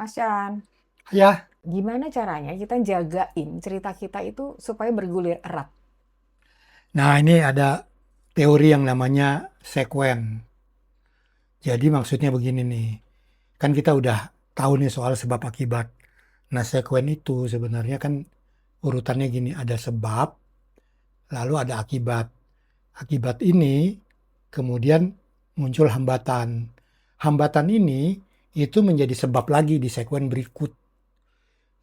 Mas Chan, Ya, gimana caranya kita jagain cerita kita itu supaya bergulir erat? nah ini ada teori yang namanya sekuen. Jadi maksudnya begini nih, kan kita udah tahu nih soal sebab akibat. Nah sekuen itu sebenarnya kan urutannya gini, ada sebab, lalu ada akibat. Akibat ini kemudian muncul hambatan. Hambatan ini itu menjadi sebab lagi di sekuen berikut.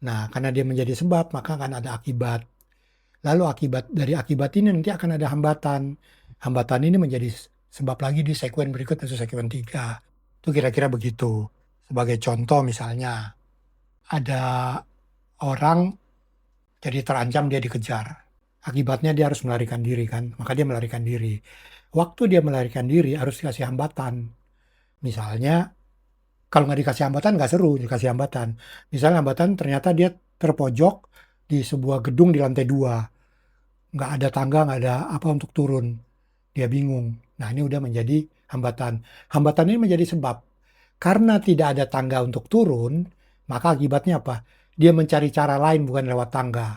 Nah karena dia menjadi sebab maka akan ada akibat. Lalu akibat dari akibat ini nanti akan ada hambatan. Hambatan ini menjadi sebab lagi di sekuen berikut atau sekuen 3. Itu kira-kira begitu. Sebagai contoh misalnya, ada orang jadi terancam dia dikejar. Akibatnya dia harus melarikan diri kan, maka dia melarikan diri. Waktu dia melarikan diri harus dikasih hambatan. Misalnya, kalau nggak dikasih hambatan nggak seru dikasih hambatan. Misalnya hambatan ternyata dia terpojok di sebuah gedung di lantai 2. Nggak ada tangga, nggak ada apa untuk turun. Dia bingung. Nah, ini udah menjadi hambatan. Hambatan ini menjadi sebab. Karena tidak ada tangga untuk turun, maka akibatnya apa? Dia mencari cara lain bukan lewat tangga.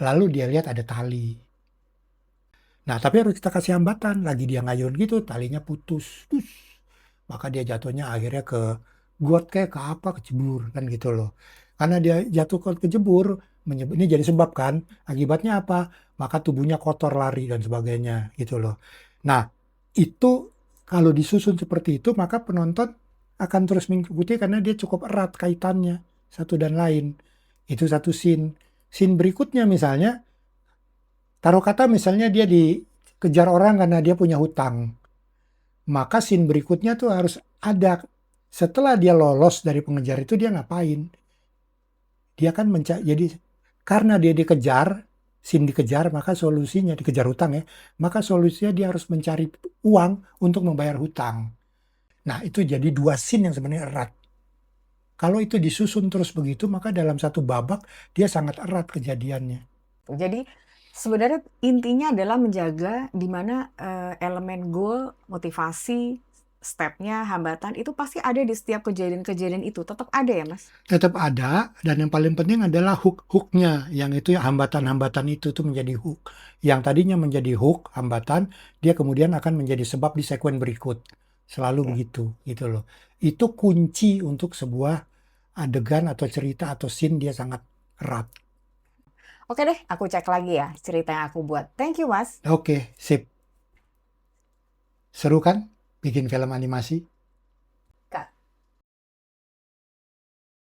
Lalu dia lihat ada tali. Nah, tapi harus kita kasih hambatan. Lagi dia ngayun gitu, talinya putus. Maka dia jatuhnya akhirnya ke got kayak ke apa, kecebur kan gitu loh. Karena dia jatuh ke kejebur, ini jadi sebab kan. Akibatnya apa? Maka tubuhnya kotor, lari dan sebagainya gitu loh. Nah, itu kalau disusun seperti itu maka penonton akan terus mengikuti karena dia cukup erat kaitannya satu dan lain. Itu satu scene. Scene berikutnya misalnya, taruh kata misalnya dia dikejar orang karena dia punya hutang. Maka scene berikutnya tuh harus ada. Setelah dia lolos dari pengejar itu dia ngapain? Dia kan mencari, jadi karena dia dikejar, scene dikejar, maka solusinya dikejar hutang ya. Maka solusinya dia harus mencari uang untuk membayar hutang. Nah, itu jadi dua scene yang sebenarnya erat. Kalau itu disusun terus begitu, maka dalam satu babak dia sangat erat kejadiannya. Jadi sebenarnya intinya adalah menjaga di mana elemen goal, motivasi, stepnya, hambatan itu pasti ada di setiap kejadian-kejadian itu. Tetap ada ya, Mas? Tetap ada, dan yang paling penting adalah hook-hooknya, yang itu ya hambatan-hambatan itu tuh menjadi hook. Yang tadinya menjadi hook, hambatan, dia kemudian akan menjadi sebab di sekuen berikut. Selalu Oke. begitu, gitu loh. Itu kunci untuk sebuah adegan atau cerita atau scene dia sangat erat. Oke deh, aku cek lagi ya cerita yang aku buat. Thank you, Mas. Oke, sip. Seru kan bikin film animasi?